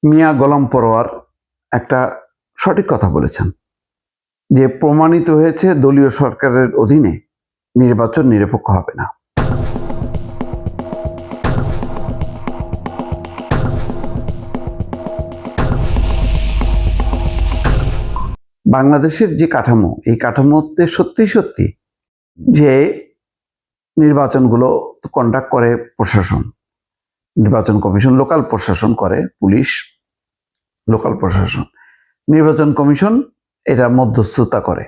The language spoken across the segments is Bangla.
মিয়া গোলাম পরোয়ার একটা সঠিক কথা বলেছেন যে প্রমাণিত হয়েছে দলীয় সরকারের অধীনে নির্বাচন নিরপেক্ষ হবে না। বাংলাদেশের যে কাঠামো, এই কাঠামোতে সত্যি সত্যি যে নির্বাচনগুলো কন্ডাক্ট করে প্রশাসন, নির্বাচন কমিশন, লোকাল প্রশাসন করে পুলিশ, লোকাল প্রশাসন, নির্বাচন কমিশন এটা মধ্যস্থতা করে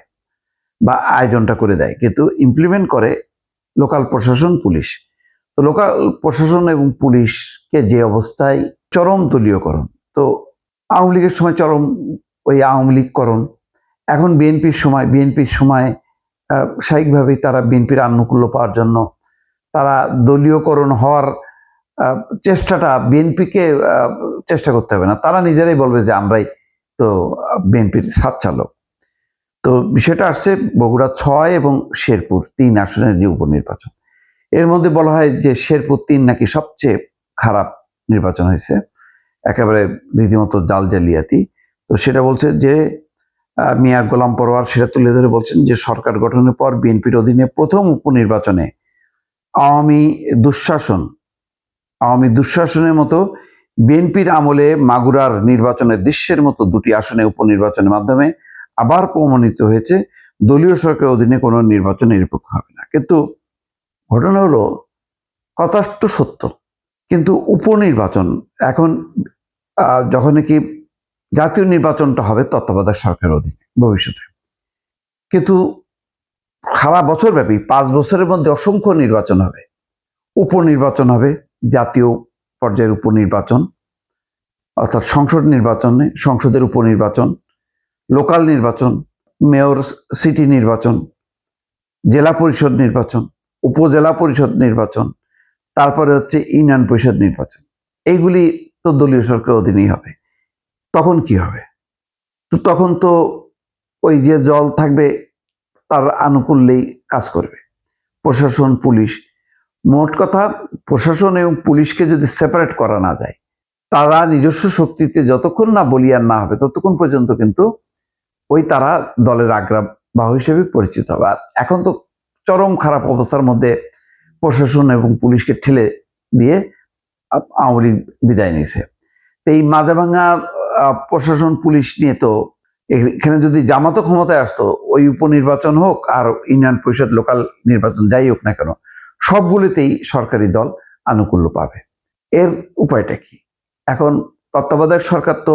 বা আয়োজনটা করে দেয়, কিন্তু ইমপ্লিমেন্ট করে লোকাল প্রশাসন, পুলিশ। তো লোকাল প্রশাসন এবং পুলিশকে যে অবস্থায় চরম দলীয়করণ, তো আওয়ামী লীগের সময় চরম ওই আওয়ামী লীগকরণ, এখন বিএনপির সময় স্বাভাবিকভাবেই তারা বিএনপির আনুকূল্য পাওয়ার জন্য তারা দলীয়করণ হওয়ার চেষ্টাটা বিএনপিকে চেষ্টা করতে হবে না, তারা নিজেরাই বলবে যে আমরাই তো বিএনপির সাত চালক। তো বিষয়টা আসছে বগুড়া 6 এবং শেরপুর 3 আসনের যে উপনির্বাচন, এর মধ্যে বলা হয় যে শেরপুর 3 নাকি সবচেয়ে খারাপ নির্বাচন হয়েছে, একেবারে রীতিমতো জাল জালিয়াতি। তো সেটা বলছে যে মিয়া গোলাম পরোয়ার সেটা তুলে ধরে বলছেন যে সরকার গঠনের পর বিএনপির অধীনে প্রথম উপনির্বাচনে আওয়ামী দুঃশাসনের মতো বিএনপির আমলে মাগুরার নির্বাচনের দৃশ্যের মতো 2টি আসনে উপনির্বাচনের মাধ্যমে আবার প্রমাণিত হয়েছে দলীয় সরকারের অধীনে কোনো নির্বাচন নিরপেক্ষ হবে না। কিন্তু ঘটনা হলো কথাটা সত্য, কিন্তু উপনির্বাচন এখন যখন নাকি জাতীয় নির্বাচনটা হবে তত্ত্বাবধায়ক সরকারের অধীনে ভবিষ্যতে, কিন্তু সারা বছর ব্যাপী 5 বছরের মধ্যে অসংখ্য নির্বাচন হবে, উপনির্বাচন হবে, জাতীয় পর্যায়ের উপনির্বাচন অর্থাৎ সংসদের উপনির্বাচন, লোকাল নির্বাচন, মেয়র সিটি নির্বাচন, জেলা পরিষদ নির্বাচন, উপজেলা পরিষদ নির্বাচন, তারপরে হচ্ছে ইউনিয়ন পরিষদ নির্বাচন। এইগুলি তো দলীয় সরকারের অধীনেই হবে। তখন কি হবে? তো তখন তো ওই যে দল থাকবে তার আনুকূল্যেই কাজ করবে প্রশাসন, পুলিশ। মোট কথা, প্রশাসন এবং পুলিশকে যদি সেপারেট করা না যায়, তারা নিজস্ব শক্তিতে যতক্ষণ না বলিয়ান না হবে ততক্ষণ পর্যন্ত কিন্তু ওই তারা দলের আগ্রাবাহ হিসেবে পরিচিত হবে। আর এখন তো চরম খারাপ অবস্থার মধ্যে প্রশাসন এবং পুলিশকে ঠেলে দিয়ে আওয়ামী লীগ বিদায় নিয়েছে। তো এই মাঝাভাঙা প্রশাসন পুলিশ নিয়ে তো এখানে যদি জামাতও ক্ষমতায় আসতো, ওই উপনির্বাচন হোক আর ইউনিয়ন পরিষদ, লোকাল নির্বাচন যাই হোক না কেন, সবগুলিতেই সরকারি দল আনুকূল্য পাবে। এর উপায়টা কি? এখন তত্ত্বাবধায়ক সরকার তো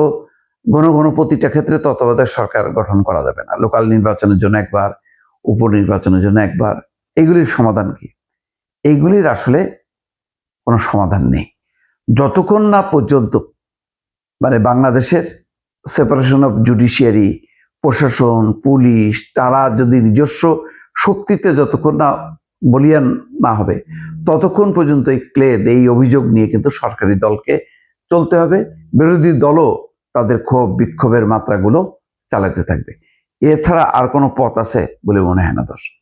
ঘন ঘন প্রতিটা ক্ষেত্রে তত্ত্বাবধায়ক সরকার গঠন করা যাবে না। লোকাল নির্বাচনের জন্য একবার, উপনির্বাচনের জন্য একবার, এগুলির সমাধান কি? এইগুলির আসলে কোনো সমাধান নেই যতক্ষণ না পর্যন্ত বাংলাদেশের সেপারেশন অফ জুডিশিয়ারি, প্রশাসন, পুলিশ, তারা যদি নিজস্ব শক্তিতে যতক্ষণ না বলিয়ান না হবে ততক্ষণ পর্যন্ত এই অভিযোগ নিয়ে কিন্তু সরকারি দলকে চলতে হবে। বিরোধী দলও তাদের ক্ষোভ বিক্ষোভের মাত্রাগুলো চালাতে থাকবে। এছাড়া আর কোনো পথ আছে বলে মনে হয় না দর্শক।